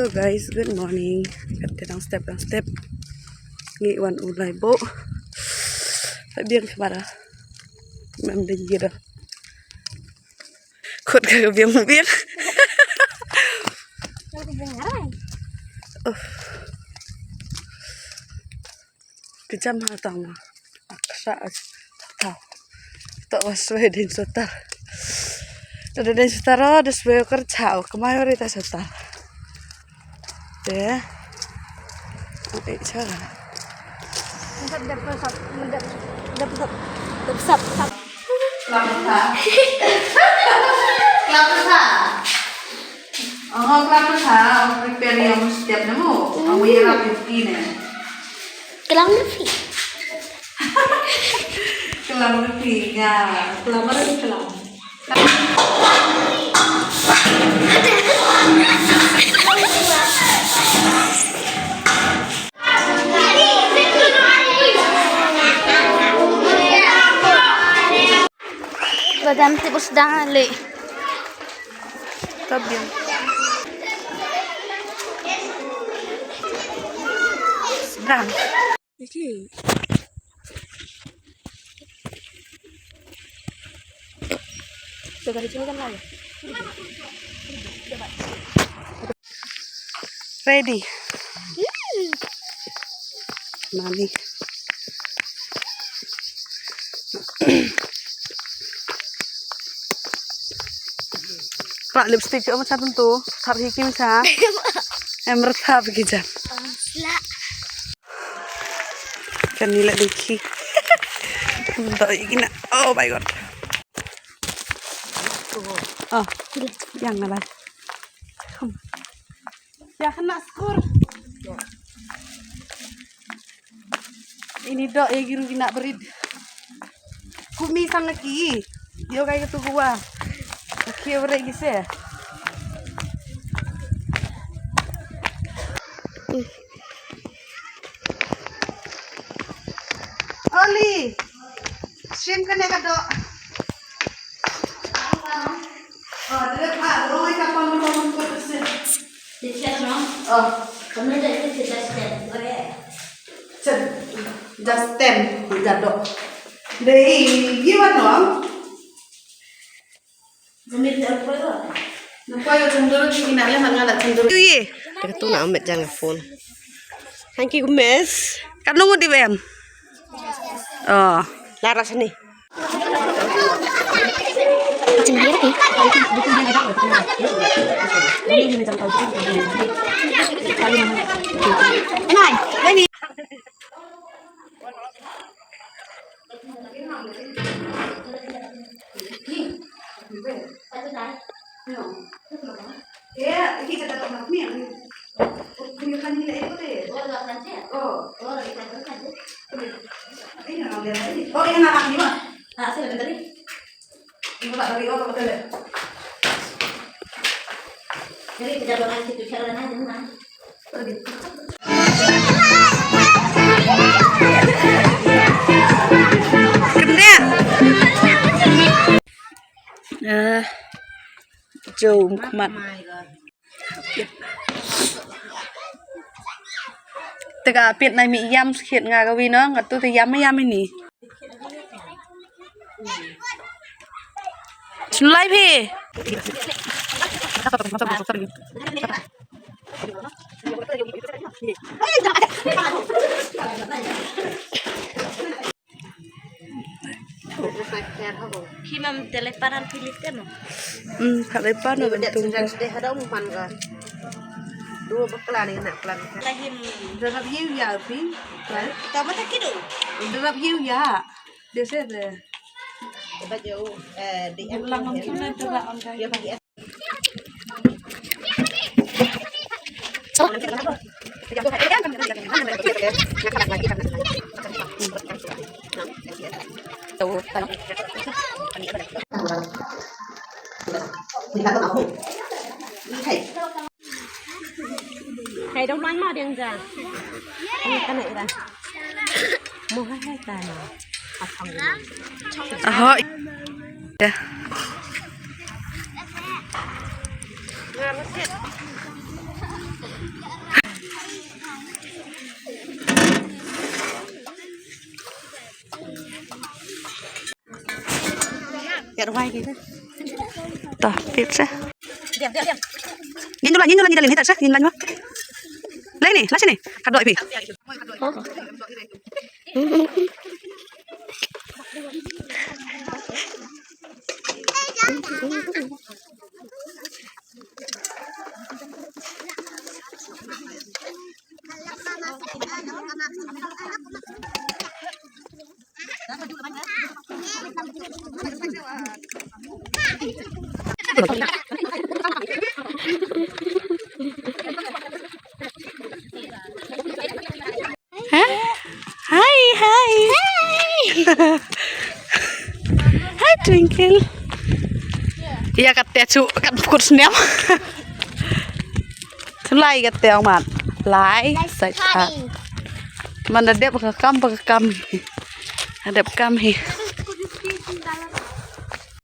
Hello guys, good morning. Kita step ngiwan ulay bo. Biang kemana? Memang gitu. Kut kagak biang. Kejam hatang mah. Aksa tahu. Tak waswe din sotar. Ada din sotar, ada sebagai kerja. Kemayoritas sotar. Deh. Oke, cara. Dapat. Oh, kelapa sah. Prepare yang setiap nemu. Kamu yang rapid ini. Kelam nevi. Kelam nevi ya. Kelapa itu kelam. Badam tipos dali. Tabian. Sedang. Iki. Coba dicoba kan ya. Ready. Mami. Pak lipstick kamu satu tuh, taruh hikim sah. Emer tha begitu. Kan nilai diki. Untuk ini, oh my god. Oh, jangan lah. Ya kena skor. Ini dok ya giru kena berit. Kumisan lagi. Yo kayak gitu gua. Oke, berat gitu ya. Oli, shrimp kan ya dok. Oh, dia pak, roy kapan mau kursus? Tidak no. Oh, Kamu dah itu tidak stand. Boleh. Just 10, tidak dok. Dari gimana dong? Zamir apa itu? Nampak yo cenduru kinale mangalat cenduru. Iya. Itu nak ambil jangan phone. Hanki gumes. Kan lu mau di BM? Oh. Laras ni. Nay, ini. Ya, kita dapat makmir. Kunjungan nilai itu deh. Oh, ini nak lihat tadi. Oh, ini nak ni mah. Saya tadi. Ini tak dari orang betul. Jadi tidak boleh itu cara aja mana. Kena. Jom kemat. Tega piet nai mi yam khiet nga ka wi no ngat tu te yam ini. Sunlai phi. Himam teleparan Filipino. Pakai pan bentuk. Sedih ada umpan kan. Dua pelan ni nak pelan. Lahim. Derap hiu ya pi. Kamu tak kira? Derap hiu ya. Dia saya. Baju di Ulang mungkin derap on dia bagi. Hay đông bánh mà điên ra. Cái này là mua hai tài mà. Ahoy. Ya. ruai gitu. Tuh, pizza. Diam, diam, diam. Nhìn dulu, nhìn jalan hết nhìn lạnh quá. Lấy nè, lấy sini. Cắt đội bị. Hai, hai. Hai Twinkle. Iya katanya cu kan kurs nem. Tulai katanya man. Lai sai. Mana dia pakai kam. Ada kami.